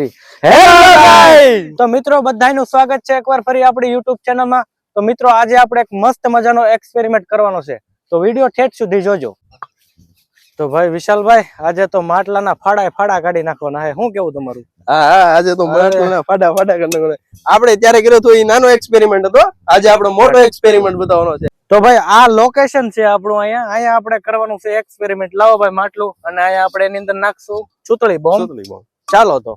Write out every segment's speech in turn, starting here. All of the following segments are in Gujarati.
હેલો ગાઈસ તો મિત્રો બધાયનું સ્વાગત છે એકવાર ફરી આપણી YouTube ચેનલ માં। તો મિત્રો આજે આપણે એક મસ્ત મજાનો એક્સપેરિમેન્ટ કરવાનો છે, તો વિડિયો ઠેઠ સુધી જોજો। તો ભાઈ વિશાલભાઈ આજે તો માટલાના ફાડા કાઢી નાખવાના છે, શું કેવું તમારું? હા આજે તો માટલાના ફાડા કરી નાખવાના। આપણે ત્યારે કર્યો તો એ નાનો એક્સપેરિમેન્ટ હતો, આજે આપણો મોટો એક્સપેરિમેન્ટ બતાવવાનો છે। તો ભાઈ આ લોકેશન છે આપણું, અહીંયા આપણે કરવાનું છે એક્સપેરિમેન્ટ। લાવો ભાઈ માટલું, અને અહીંયા આપણે એની અંદર નાખશું ચૂતળી બોમ્બ। ચાલો તો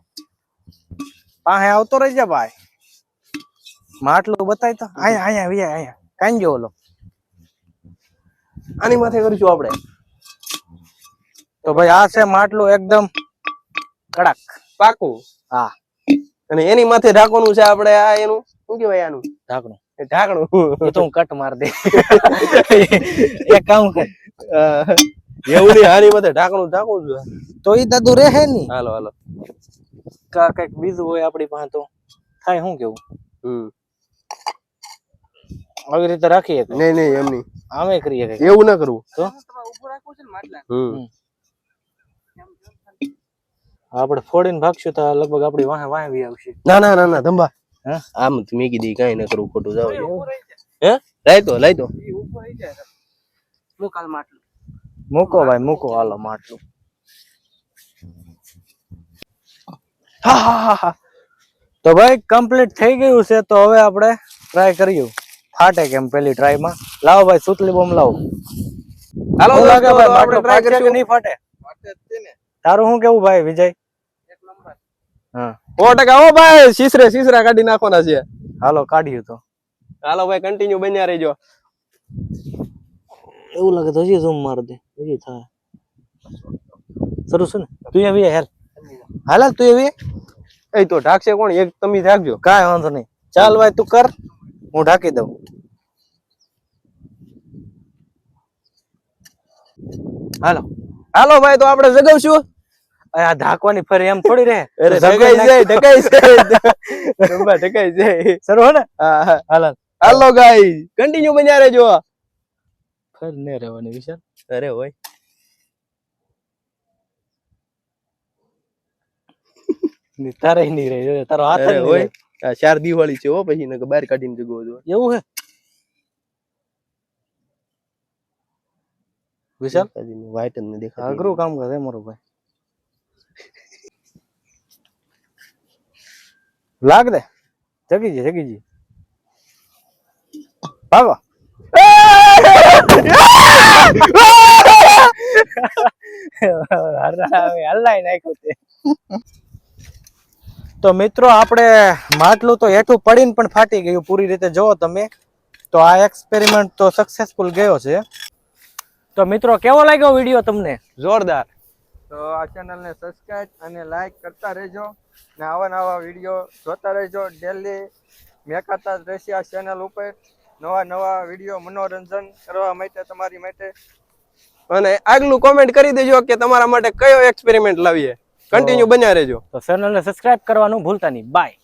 પાસે આવતો રહી જા ભાઈ, માટલું બતાય તો અહીંયા કાંઈ ઓલો આની માથે કરીશું આપણે। તો ભાઈ આ છે માટલું એકદમ કડક પાકું। હા, અને એની માથે ઢાંકવાનું છે આપણે। આ એનું શું કહેવાય? આનું ઢાંકણું ઢાંકણું એ તો હું કટ માર દે એક કામ કર એવું નહીં, આની માથે ઢાંકણું ઢાંકવું જોઈએ તો ઈ દાદુ રહે ની। હાલો હાલો કઈક બીજું હોય આપણી પાસે તો થાય, શું કેવું? આવી રીતે રાખીએ? નહીં એમ નહીં, આમે કરીએ કઈક એવું ના કરવું તો આપણે ફોડીને ભાગશું તો લગભગ આપણી વાહે વી આવશે। ના ધંબા આમ મેં કીધી કઈ ના કરવું, ખોટું જાવ હે લઈ તો મૂકો ભાઈ મૂકો, હાલો માટલું। તો ભાઈ કમ્પ્લીટ થઈ ગયું છે, તો હવે આપણે ટ્રાય કર્યું ફાટે કેમ પેલી ટ્રાય માં। લાવો ભાઈ સુતલી બોમ્બ લાવો। હાલો લાગે ભાઈ માટલું ટ્રાય ફાટશે કે કરીશું। નહીં ફાટે? તારું શું કેવું ભાઈ વિજય? હા 100% હો ભાઈ, સીસરા કાઢી નાખવાના છે। હાલો કાઢ્યું તો હાલો ભાઈ કન્ટિન્યુ બન્યા રહેજો। એવું લાગે તો હજી ઝૂમ માર દે, હજી થાય શરૂ છે ને? તું એવી હેલ હાલ તું એવી એ તો ઢાકશે કોણ? એક તમે ઢાકજો। કાંઈ વાંધો નહીં, ચાલ ભાઈ તું કર, હું ઢાંકી દઉં। હાલો ભાઈ તો આપણે જગાવશું। આ ઢાંકવાની ફરી એમ થોડી રહે, ઢકાઈ જાય શરૂ હે ને? હા હાલ હાલો ગાઈસ કન્ટિન્યુ બન્યા રહેજો। ફરી ને રહેવાની વિશાલ, અરે હોય તારે નહીં રહે, તારો હાથ જ નહીં હોય રહે। આ 4 દિવાળી છે હો, પછી ને બહાર કાઢીને જગવો જો। એવું હે વિશાલ? વ્હાઈટ જ ને દેખાય, અઘરું કામ કરે મારો ભાઈ। લાગ દે, જગીજી ભાગો। હલાઈ નાખ્યું તે। તો મિત્રો આપણે માટલું તો હેઠું પડીને પણ ફાટી ગયું પૂરી રીતે, જોવો તમે। તો આ એક્સપેરિમેન્ટ તો સક્સેસફુલ ગયો છે। તો મિત્રો કેવો લાગ્યો વિડીયો તમને? જોરદાર। તો આ ચેનલને સબસ્ક્રાઇબ અને લાઈક કરતા રહેજો, ને આવા વિડીયો જોતા રહેજો। ડેલી મેકાતા જ રહેશે આ ચેનલ ઉપર નવા વિડીયો મનોરંજન કરવા માટે, તમારી માટે। અને આગલું કોમેન્ટ કરી દેજો કે તમારા માટે કયો એક્સપેરિમેન્ટ લાવીએ। કન્ટિન્યુ બન્યા રહેજો। તો ચેનલને સબસ્ક્રાઇબ કરવાનું ભૂલતા નહીં। બાય।